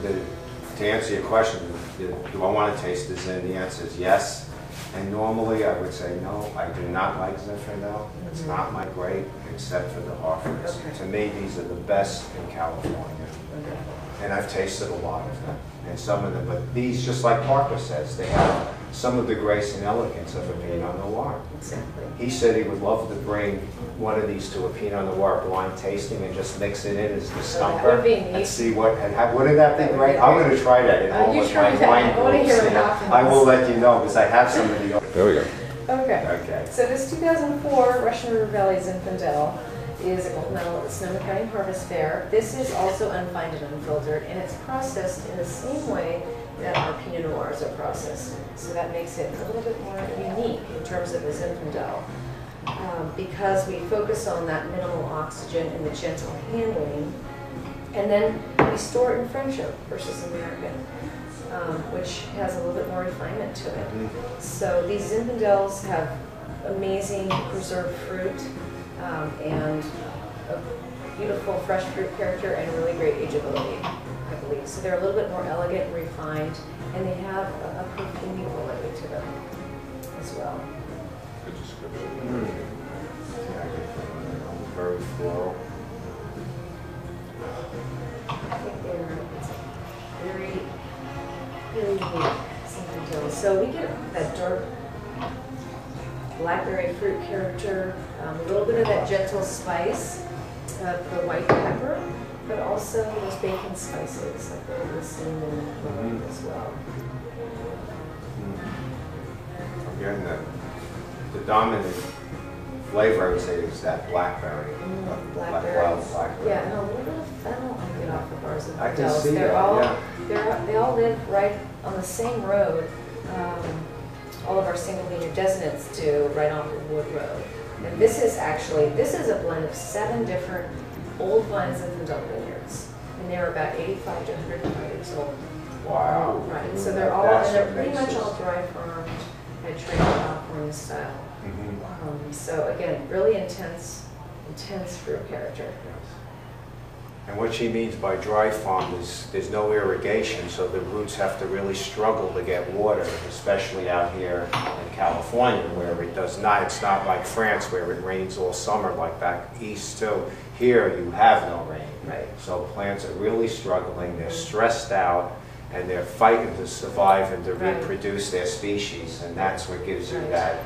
to answer your question, do I want to taste this in? The answer is yes. And normally I would say no, I do not like Zinfandel. It's not my grape, except for the Hartfords. Okay. To me, these are the best in California. And I've tasted a lot of them. And some of them, but these, just like Parker says, they have some of the grace and elegance of a Pinot Noir. Exactly. He said he would love to bring one of these to a Pinot Noir blind tasting and just mix it in as the stumper. That would be neat. And see what, wouldn't that be great? I'm going to try that at home with my wine groups. I will let you know, because I have some of the... There we go. Okay. So this 2004 Russian River Valley Zinfandel is a gold medal at the Sonoma County Harvest Fair. This is also unfined and unfiltered, and it's processed in the same way that our Pinot Noirs are processed. So that makes it a little bit more unique in terms of the Zinfandel. Because we focus on that minimal oxygen and the gentle handling, and then we store it in French oak versus American, which has a little bit more refinement to it. So these Zinfandels have amazing preserved fruit and a beautiful fresh fruit character and really great ageability, I believe. So they're a little bit more elegant and refined, and they have a perfumey quality to them as well. Good description. Very floral. I think they're very, really unique Zinfandel. So we get that dark blackberry fruit character, a little bit of that gentle spice of the white pepper, but also those bacon spices like the cinnamon and as well. Again, the dominant flavor, I would say, is that blackberry. Blackberries. Blackberry. Yeah, and a little bit of fennel I get off the bars of I can Zinfandels. see that, They all live right on the same road. All of our single vineyard designates do, right off of Wood Road. And this is a blend of 7 different old vines and Zinfandel vineyards. And they're about 85 to 105 years old. Wow. Right, so they're all, and they're pretty much all dry farmed Mediterranean California style. So again, really intense fruit character. And what she means by dry farm is there's no irrigation, so the roots have to really struggle to get water, especially out here in California where it does not, it's not like France where it rains all summer like back east too. Here you have no rain. Right. So plants are really struggling, they're stressed out, and they're fighting to survive and to reproduce their species, and that's what gives you that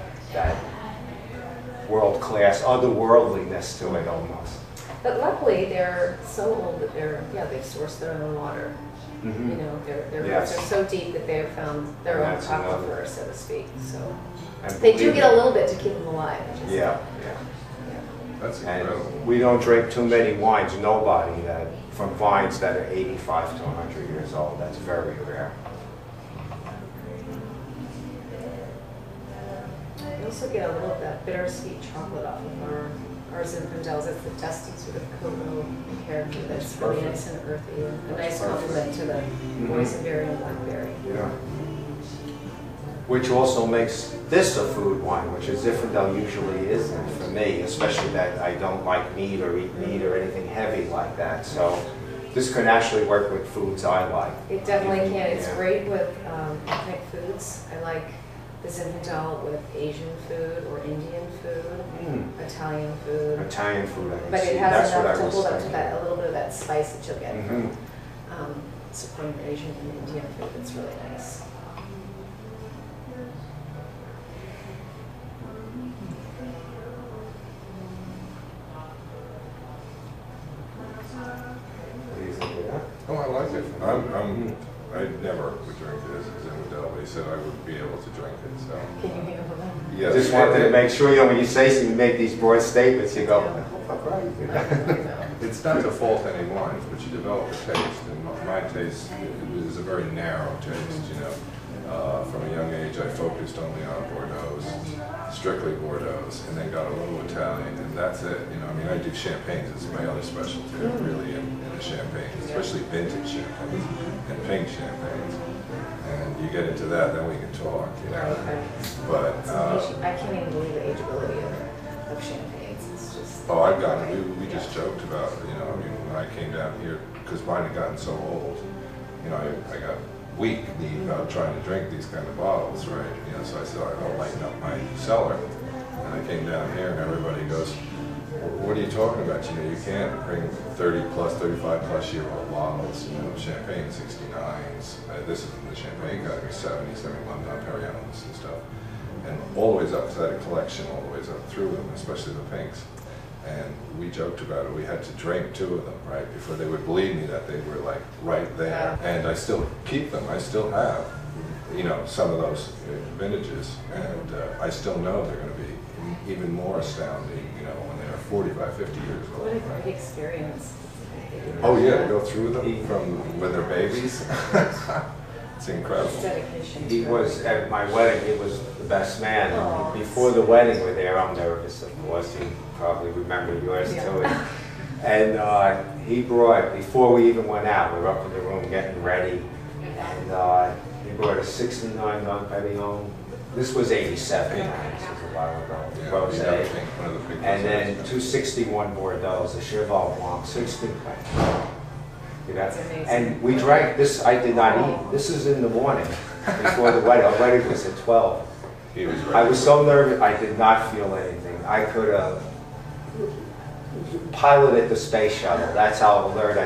world-class otherworldliness to it almost. But luckily, they're so old that they've sourced their own water. You know, their roots are so deep that they have found their own aquifer, so to speak. So they do get a little bit to keep them alive. That's incredible. And we don't drink too many wines, nobody, from vines that are 85 to 100 years old. That's very rare. We also get a little of that bittersweet chocolate off of our Zinfandels. It's the dusty sort of cocoa character that's really nice and earthy, and a nice complement to the boysenberry and blackberry. Yeah. Which also makes this a food wine, which a Zinfandel usually isn't for me, especially that I don't like meat or eat meat or anything heavy like that. So this could actually work with foods I like. It definitely can. It's great with ethnic foods. I like the Zinfandel with Asian food or Indian food, Italian food. Italian food, I can but see. it has That's enough what I to was hold up to thinking. that, a little bit of that spice that you'll get from Asian and Indian food. It's really nice. What do you think of that? Oh, I like it. I never would drink this Zinfandel, but he said I would be able to drink it. So. Can you handle that? Yes. Just wanted to make sure, you know, when you say so, you make these broad statements, you go, It's not to fault any wines, but you develop a taste, and my taste is a very narrow taste, you know. From a young age, I focused only on Bordeaux, strictly Bordeaux, and then got a little Italian, and that's it. You know, I mean, I do champagnes. It's my other specialty, really, in the champagne, especially vintage champagnes and pink champagnes. And you get into that, then we can talk, you know. But I can't even believe the ageability of champagnes. It's just. oh, I've gotten. We just joked about, you know. I mean, when I came down here, because mine had gotten so old. you know, I got weak knee about trying to drink these kind of bottles, right? You know, so I said, I'll lighten up my cellar. And I came down here and everybody goes, what are you talking about? You know, you can't bring 30 plus, 35 plus year old bottles, you know, champagne 69s. This is the champagne category, 70, 71 Dom Perignons and stuff. And all the ways up to that collection, all the ways up through them, especially the pinks. And we joked about it. We had to drink 2 of them, right, before they would believe me that they were like right there. And I still keep them. I still have, you know, some of those vintages, and I still know they're going to be even more astounding, you know, when they're 45, 50 years old. What a great experience. Oh yeah, to go through them from when they're babies. It's incredible. It's dedication. He was, at my wedding, he was the best man. Aww. Before the wedding, we're there, I'm nervous, of course. You probably remember yours too. And he brought, before we even went out, we were up in the room getting ready, and he brought a 69 Dom Perignon. This was 87, this was a while ago. Yeah, Rosé. one of the big And then rosés. 261 Bordeaux, a Cheval Blanc, 16. You know, That's amazing. and we drank this. I did not eat. This is in the morning before the wedding. Our wedding was at 12. He was I was so nervous. I did not feel anything. I could have piloted the space shuttle. That's how alert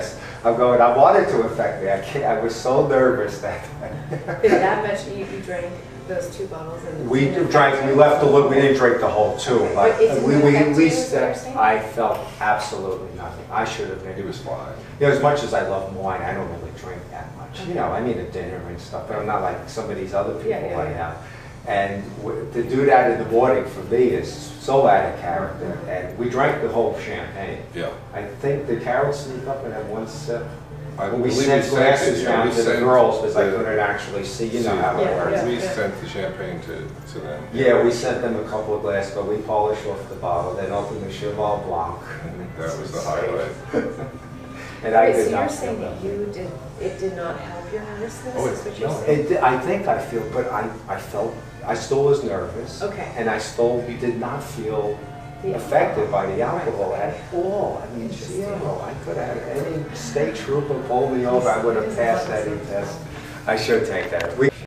I'm going. I wanted to affect me. I was so nervous that. Is that much you drank those 2 bottles? And We drank. We left a little. We didn't drink the whole 2. But it didn't we affect at you, least. is what you're saying? I felt absolutely nothing. I should have been. He was fine. You know, as much as I love wine, I don't really drink that much. You know, I mean at dinner and stuff, but I'm not like some of these other people Yeah. I have. And to do that in the morning for me is so out of character. And we drank the whole champagne. Yeah. I think the Carol sneak up and have 1 sip. I We believe sent it, glasses yeah, down we to the sent girls because I the- couldn't actually see. You know how it Yeah, works. yeah. We sent the champagne to them. Yeah, we sent them a couple of glasses, but we polished off the bottle, then opened the Cheval Blanc. That was the highlight. And I Wait, did so not you're feel saying that nothing. it did not help your nervousness? Oh, Is what you're no. saying? I think I feel, but I felt, I still was nervous. Okay. And I still did not feel The affected by the alcohol. alcohol Right, at okay. all. I mean, Interesting. zero. I could have, any state trooper pulled me over, I would have passed that test. I should take that.